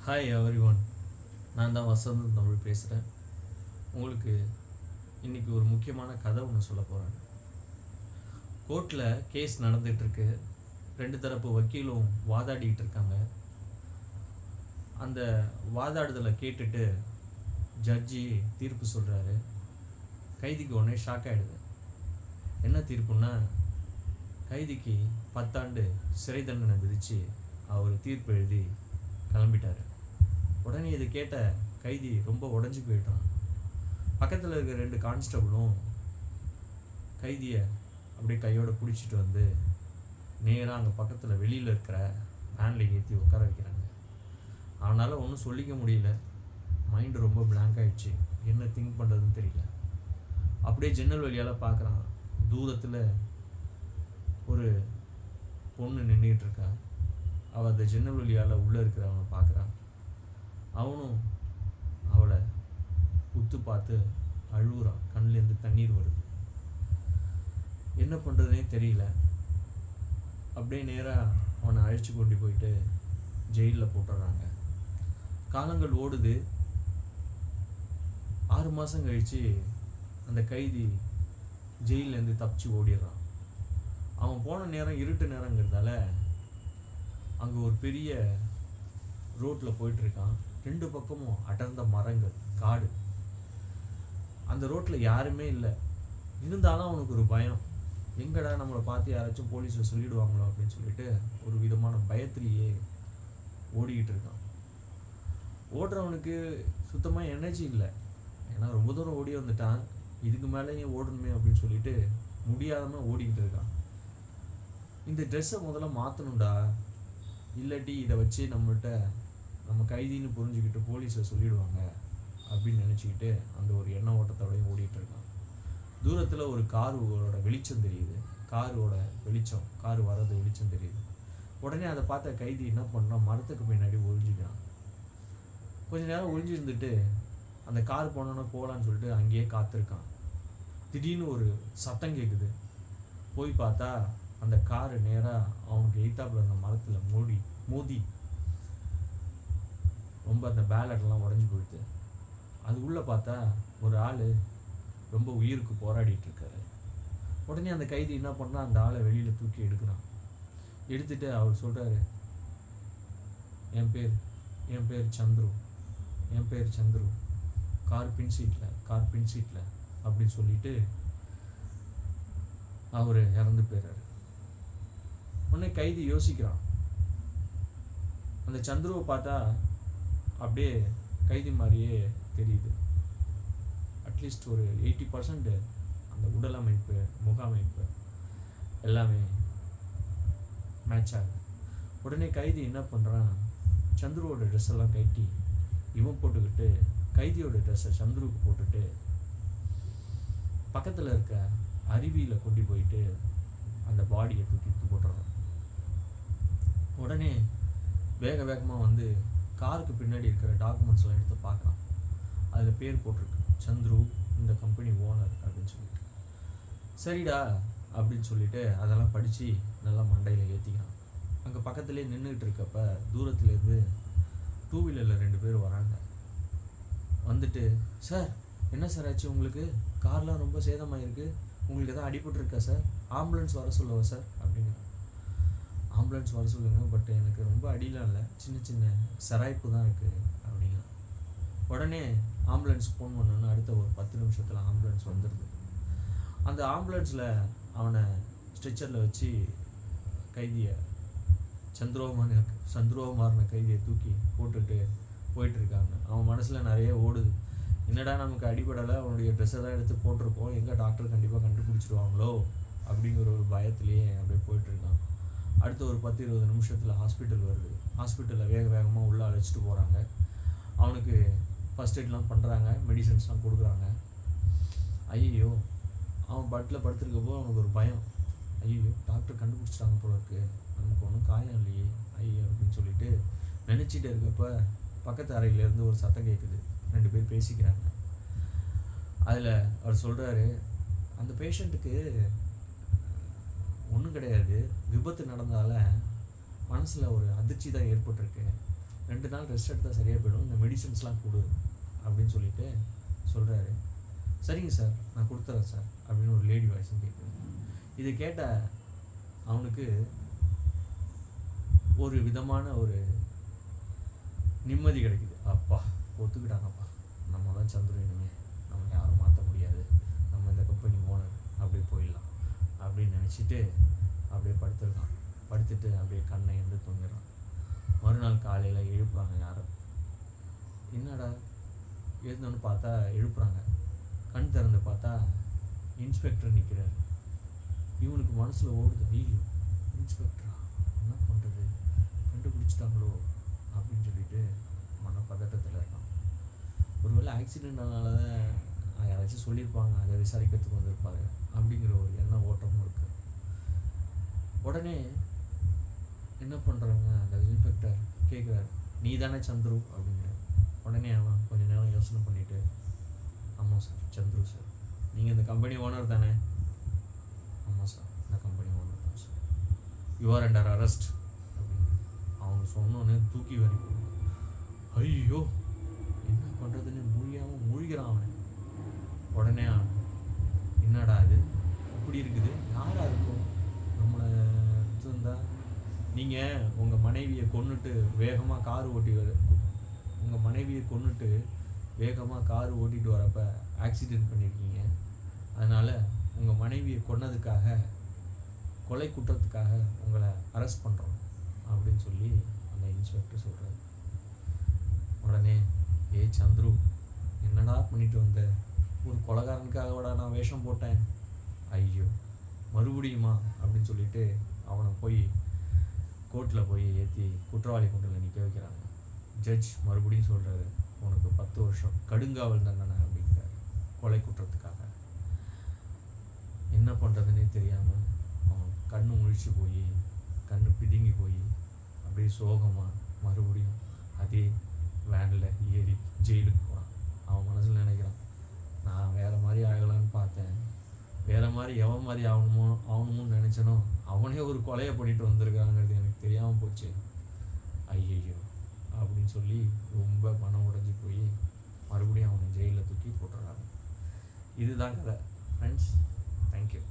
Hi every one. நான் தான் வசந்த் தமிழ் பேசுகிறேன். உங்களுக்கு இன்றைக்கி ஒரு முக்கியமான கதை ஒன்று சொல்ல போகிறேன். கோர்ட்டில் கேஸ் நடந்துகிட்ருக்கு. 2 தரப்பு வக்கீலும் வாதாடிட்டு இருக்காங்க. அந்த வாதாடுதலை கேட்டுட்டு ஜட்ஜி தீர்ப்பு சொல்கிறாரு. கைதிக்கு உடனே ஷாக் ஆகிடுது. என்ன தீர்ப்புன்னா, கைதிக்கு 10 ஆண்டு சிறை தண்டனை விதித்து அவர் தீர்ப்பு எழுதி கிளம்பிட்டார். உடனே இதை கேட்ட கைதி ரொம்ப உடஞ்சி போயிட்டான். பக்கத்தில் இருக்கிற 2 கான்ஸ்டபிளும் கைதியை அப்படியே கையோடு பிடிச்சிட்டு வந்து நேராக அங்கே பக்கத்தில் வெளியில் இருக்கிற வேனில் ஏற்றி உட்கார வைக்கிறாங்க. அவனால் ஒன்றும் சொல்லிக்க முடியல. மைண்டு ரொம்ப பிளாங்க் ஆகிடுச்சு. என்ன திங்க் பண்ணுறதுன்னு தெரியல. அப்படியே ஜன்னல் வழியால் பார்க்குறான். தூரத்தில் ஒரு பொண்ணு நின்றுட்டு இருக்கா. அவள் அந்த ஜன்னல் வழியால் உள்ளே இருக்கிறவனை பார்க்குறான். அவனும் அவளை உத்து பார்த்து அழுகுறான். கண்ணிலேருந்து தண்ணீர் வருது. என்ன பண்ணுறதுனே தெரியல. அப்படியே நேராக அவனை அழைச்சி கொண்டு போயிட்டு ஜெயிலில் போட்டுடுறாங்க. காலங்கள் ஓடுது. 6 மாதம் கழித்து அந்த கைதி ஜெயிலேருந்து தப்பிச்சு ஓடிடுறான். அவன் போன நேரம் இருட்டு நேரங்கிறதால அங்கே ஒரு பெரிய ரோட்டில் போயிட்டுருக்கான். 2 பக்கமும் அடர்ந்த மரங்கள், காடு. அந்த ரோட்டில் யாருமே இல்லை. இருந்தாலும் அவனுக்கு ஒரு பயம். எங்கடா நம்மளை பார்த்து யாராச்சும் போலீஸில் சொல்லிடுவாங்களோ அப்படின்னு சொல்லிட்டு ஒரு விதமான பயத்திலேயே ஓடிக்கிட்டு இருக்கான். ஓடுறவனுக்கு சுத்தமாக எனர்ஜி இல்லை. ஏன்னா ரொம்ப தூரம் ஓடி வந்துட்டான். இதுக்கு மேலேயும் ஓடணுமே அப்படின்னு சொல்லிட்டு முடியாதமாக ஓடிக்கிட்டு இருக்கான். இந்த ட்ரெஸ்ஸை முதல்ல மாற்றணும்டா, இல்லாட்டி இதை வச்சு நம்ம கைதின்னு புரிஞ்சுக்கிட்டு போலீஸை சொல்லிடுவாங்க அப்படின்னு நினச்சிக்கிட்டு அந்த ஒரு எண்ண ஓட்டத்தோடையும் ஓடிட்டு இருக்கான். தூரத்தில் ஒரு காரோட வெளிச்சம் தெரியுது. கார் வர்றது வெளிச்சம் தெரியுது. உடனே அதை பார்த்த கைதி என்ன பண்ணால் மரத்துக்கு பின்னாடி ஒழிஞ்சிக்கிறான். கொஞ்ச நேரம் ஒழிஞ்சிருந்துட்டு அந்த கார் போனோன்னா போகலான்னு சொல்லிட்டு அங்கேயே காத்திருக்கான். திடீர்னு ஒரு சத்தம் கேட்குது. போய் பார்த்தா அந்த காரு நேராக அவனுக்கு எய்த்தாப்பில் அந்த மரத்தில் மோதி ரொம்ப அந்த பேலட்லாம் உடஞ்சி போயிடுது. அது உள்ளே பார்த்தா ஒரு ஆள் ரொம்ப உயிருக்கு போராடிட்டு இருக்காரு. உடனே அந்த கைதி என்ன பண்ணால் அந்த ஆளை வெளியில் தூக்கி எடுக்கிறான். எடுத்துட்டு அவர் சொல்கிறாரு, என் பேர் சந்துரு, கார் பின் சீட்டில் அப்படின்னு சொல்லிட்டு அவர் இறந்து போயிடுறாரு. உடனே கைதி யோசிக்கிறான். அந்த சந்துருவை பார்த்தா அப்படியே கைதி மாதிரியே தெரியுது. அட்லீஸ்ட் ஒரு 80% அந்த உடல் அமைப்பு, முக அமைப்பு எல்லாமே மேட்ச் ஆகுது. உடனே கைதி என்ன பண்ணுறான், சந்துருவோட ட்ரெஸ் எல்லாம் கட்டி இவன் போட்டுக்கிட்டு கைதியோட ட்ரெஸ்ஸை சந்துருக்கு போட்டுட்டு பக்கத்தில் இருக்க அருவியில் கொண்டு போயிட்டு அந்த பாடியை தூக்கி போட்டுறான். உடனே வேகமாக வந்து காருக்கு பின்னாடி இருக்கிற டாக்குமெண்ட்ஸ்லாம் எடுத்து பார்க்கலாம். அதில் பேர் போட்டிருக்கு, சந்துரு இந்த கம்பெனி ஓனர் அப்படின்னு சொல்லிட்டு. சரிடா அப்படின்னு சொல்லிட்டு அதெல்லாம் படித்து நல்லா மண்டையில் ஏற்றிக்கிறான். அங்கே பக்கத்துலேயே நின்றுக்கிட்டு இருக்கப்ப தூரத்துலேருந்து 2 வீலரில் 2 பேர் வராங்க. வந்துட்டு, சார் என்ன சார் ஆச்சு உங்களுக்கு? கார்லாம் ரொம்ப சேதமாயிருக்கு, உங்களுக்கு எதாவது அடிபட்டுருக்கா சார்? ஆம்புலன்ஸ் வர சொல்லுவா சார் அப்படிங்கிறான். ஆம்புலன்ஸ் வர சொல்லுங்க, பட் எனக்கு ரொம்ப அடிலாம் இல்லை, சின்ன சராய்ப்பு தான் இருக்குது அப்படிங்கிறான். உடனே ஆம்புலன்ஸ் ஃபோன் பண்ணோன்னு அடுத்த ஒரு 10 நிமிஷத்தில் ஆம்புலன்ஸ் வந்துடுது. அந்த ஆம்புலன்ஸில் அவனை ஸ்ட்ரெச்சரில் வச்சு கைதியை சந்துருவமாரின கைதியை தூக்கி போட்டுட்டு போயிட்டுருக்காங்க. அவன் மனசில் நிறைய ஓடுது. என்னடா நமக்கு அடிபடலை, அவனுடைய ட்ரெஸ்ஸை தான் எடுத்து போட்டிருக்கோம், எங்கே டாக்டர் கண்டிப்பாக கண்டுபிடிச்சிடுவாங்களோ அப்படிங்கிற ஒரு பயத்துலேயே அப்படியே போயிட்டுருக்கான். அடுத்த ஒரு 10-20 நிமிஷத்தில் ஹாஸ்பிட்டல் வருது. ஹாஸ்பிட்டலில் வேகமாக உள்ளே அழைச்சிட்டு போகிறாங்க. அவனுக்கு ஃபஸ்ட் எய்ட்லாம் பண்ணுறாங்க, மெடிசன்ஸ்லாம் கொடுக்குறாங்க. ஐயோ, அவன் பட்டில் படுத்துருக்கப்போ அவனுக்கு ஒரு பயம். ஐயோ, டாக்டர் கண்டுபிடிச்சிட்டாங்க போல இருக்குது, நமக்கு ஒன்றும் காயம் இல்லையே ஐயோ அப்படின்னு சொல்லிட்டு நினச்சிட்டு இருக்கப்போ பக்கத்து அறையிலேருந்து ஒரு சத்தம் கேட்குது. 2 பேர் பேசிக்கிறாங்க. அதில் அவர் சொல்கிறாரு, அந்த பேஷண்ட்டுக்கு ஒன்றும் கிடையாது, விபத்து நடந்தால மனசில் ஒரு அதிர்ச்சி தான் ஏற்பட்டிருக்கு, 2 நாள் ரெஸ்ட் எடுத்தால் சரியாக போயிடும், இந்த மெடிசன்ஸ்லாம் கொடு அப்படின்னு சொல்லிட்டு சொல்கிறாரு. சரிங்க சார், நான் கொடுத்துறேன் சார் அப்படின்னு ஒரு லேடி வாய்ஸும் கேட்குது. இதை கேட்ட அவனுக்கு ஒரு விதமான ஒரு நிம்மதி கிடைக்குது. அப்பா ஒத்துக்கிட்டாங்கப்பா, நம்ம தான் சந்துரு, இனிமே நம்ம யாரும் மாற்ற முடியாது, நம்ம இந்த கம்பெனி ஓனர், அப்படியே போயிடலாம் அப்படின்னு நினச்சிட்டு அப்படியே படுத்துருக்கான். படுத்துட்டு அப்படியே கண்ணை எழுந்து தூங்கிடுறான். மறுநாள் காலையில் எழுப்புறாங்க யாரும். என்னடா எழுந்தோன்னு பார்த்தா எழுப்புறாங்க. கண் திறந்து பார்த்தா இன்ஸ்பெக்டர் நிற்கிறார். இவனுக்கு மனசில் ஓடுது, ஐயோ இன்ஸ்பெக்டரா, என்ன பண்ணுறது, கண்டுபிடிச்சிட்டாங்களோ அப்படின்னு சொல்லிட்டு மனப்பதட்டத்தில் இருக்கான். ஒருவேளை ஆக்சிடென்ட்னால தான் யாராச்சும் சொல்லியிருப்பாங்க, அதை விசாரிக்கிறதுக்கு வந்திருப்பாங்க அப்படிங்கிற ஒரு எண்ண ஓட்டமும் இருக்குது. உடனே என்ன பண்ணுறாங்க, அந்த இன்ஸ்பெக்டர் கேட்குறாரு, நீ தானே சந்துரு அப்படிங்கிற. உடனே அவன் கொஞ்சம் நேரம் யோசனை பண்ணிவிட்டு, ஆமாம் சார், சந்துரு சார். நீங்கள் இந்த கம்பெனி ஓனர் தானே? ஆமாம் சார், இந்த கம்பெனி ஓனர் தான் sir. You are under arrest அப்படின்னு அவங்க சொன்னோன்னே தூக்கி வரி போகும். ஐயோ என்ன பண்ணுறதுன்னு முடியாமல் மூழ்கிறான் அவன். உடனே என்னடா இது இப்படி இருக்குது, யாராக இருக்கும் நம்மளை இருந்தா? நீங்கள் உங்கள் மனைவியை கொன்னுட்டு வேகமாக கார் ஓட்டிட்டு வரப்போ ஆக்சிடெண்ட் பண்ணியிருக்கீங்க. அதனால் உங்கள் மனைவியை கொன்னதுக்காக, கொலை குற்றத்துக்காக உங்களை அரெஸ்ட் பண்ணுறோம் அப்படின்னு சொல்லி அந்த இன்ஸ்பெக்டர் சொல்கிறார். உடனே சந்துரு, என்னடா பண்ணிட்டு வந்த, ஒரு கொலைகாரனுக்காகவடா நான் வேஷம் போட்டேன், ஐயோ மறுபடியுமா அப்படின்னு சொல்லிட்டு அவனை போய் கோர்ட்டில் போய் ஏற்றி குற்றவாளி கூண்டில் நிற்க வைக்கிறாங்க. ஜட்ஜ் மறுபடியும் சொல்கிறாரு, உனக்கு 10 வருஷம் கடுங்காவல் தண்டனை அப்படிங்கிறார் கொலை குற்றத்துக்காக. என்ன பண்ணுறதுன்னே தெரியாமல் அவன் கண்ணு முழிச்சு போய், கண்ணு பிதுங்கி போய் அப்படியே சோகமாக மறுபடியும் அதே வேனில் ஏறி ஜெயிலுக்கு போகிறான். அவன் மனசில் நினைக்கிறான், நான் வேறு மாதிரி ஆகலான்னு பார்த்தேன், வேறு மாதிரி எவன் மாதிரி ஆகணுமோன்னு நினச்சனோ அவனே ஒரு கொலையை பண்ணிட்டு வந்திருக்காங்கிறது எனக்கு தெரியாமல் போச்சு, ஐயையோ அப்படின்னு சொல்லி ரொம்ப மனம் உடைஞ்சி போய் மறுபடியும் அவனை ஜெயிலில் தூக்கி போட்டுறாங்க. இதுதான் கதை ஃப்ரெண்ட்ஸ். தேங்க்யூ.